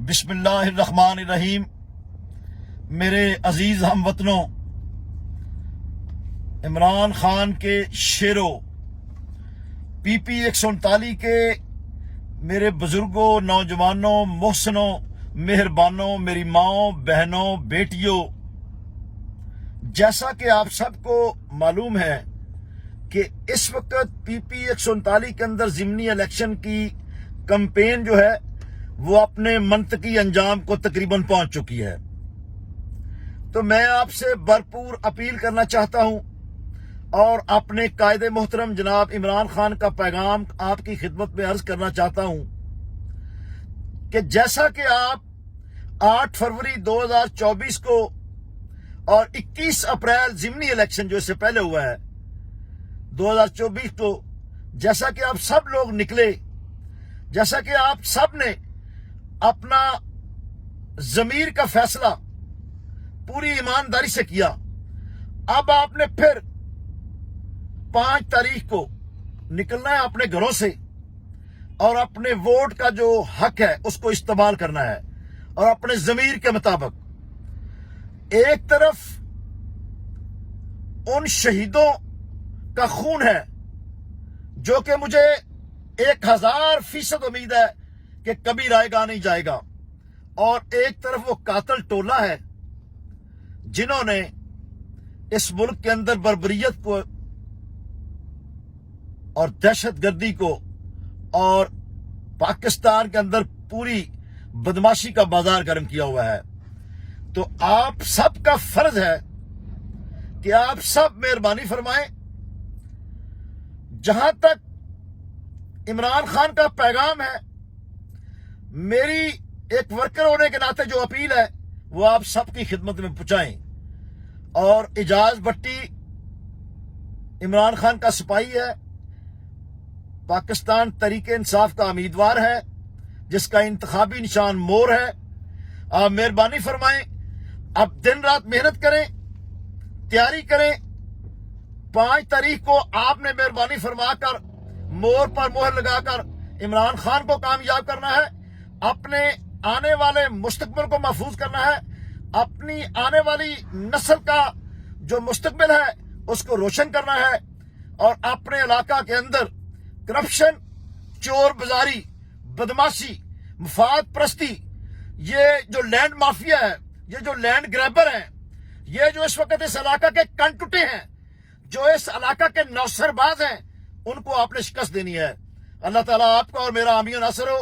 بسم اللہ الرحمن الرحیم۔ میرے عزیز ہم وطنوں، عمران خان کے شیروں، پی پی 139 کے میرے بزرگوں، نوجوانوں، محسنوں، مہربانوں، میری ماؤں، بہنوں، بیٹیوں، جیسا کہ آپ سب کو معلوم ہے کہ اس وقت پی پی 139 کے اندر ضمنی الیکشن کی کمپین جو ہے وہ اپنے منطقی انجام کو تقریباً پہنچ چکی ہے۔ تو میں آپ سے بھرپور اپیل کرنا چاہتا ہوں اور اپنے قائد محترم جناب عمران خان کا پیغام آپ کی خدمت میں عرض کرنا چاہتا ہوں کہ جیسا کہ آپ 8 فروری 2024 کو اور 21 اپریل ضمنی الیکشن جو اس سے پہلے ہوا ہے 2024 کو، جیسا کہ آپ سب لوگ نکلے، جیسا کہ آپ سب نے اپنا ضمیر کا فیصلہ پوری ایمانداری سے کیا، اب آپ نے پھر 5 تاریخ کو نکلنا ہے اپنے گھروں سے اور اپنے ووٹ کا جو حق ہے اس کو استعمال کرنا ہے اور اپنے ضمیر کے مطابق۔ ایک طرف ان شہیدوں کا خون ہے جو کہ مجھے 1000% امید ہے کہ کبھی رائے گاہ نہیں جائے گا، اور ایک طرف وہ قاتل ٹولہ ہے جنہوں نے اس ملک کے اندر بربریت کو اور دہشت گردی کو اور پاکستان کے اندر پوری بدماشی کا بازار گرم کیا ہوا ہے۔ تو آپ سب کا فرض ہے کہ آپ سب مہربانی فرمائیں۔ جہاں تک عمران خان کا پیغام ہے، میری ایک ورکر ہونے کے ناطے جو اپیل ہے وہ آپ سب کی خدمت میں پہنچائیں۔ اور اعجاز بٹی عمران خان کا سپاہی ہے، پاکستان تحریک انصاف کا امیدوار ہے جس کا انتخابی نشان مور ہے۔ آپ مہربانی فرمائیں، اب دن رات محنت کریں، تیاری کریں۔ 5 تاریخ کو آپ نے مہربانی فرما کر مور پر مہر لگا کر عمران خان کو کامیاب کرنا ہے، اپنے آنے والے مستقبل کو محفوظ کرنا ہے، اپنی آنے والی نسل کا جو مستقبل ہے اس کو روشن کرنا ہے، اور اپنے علاقہ کے اندر کرپشن، چور بازاری، بدماشی، مفاد پرستی، یہ جو لینڈ مافیا ہے، یہ جو لینڈ گریبر ہیں، یہ جو اس وقت اس علاقہ کے کن ٹوٹے ہیں، جو اس علاقہ کے نوسر باز ہیں، ان کو آپ نے شکست دینی ہے۔ اللہ تعالیٰ آپ کا اور میرا حامی و ناصر ہو۔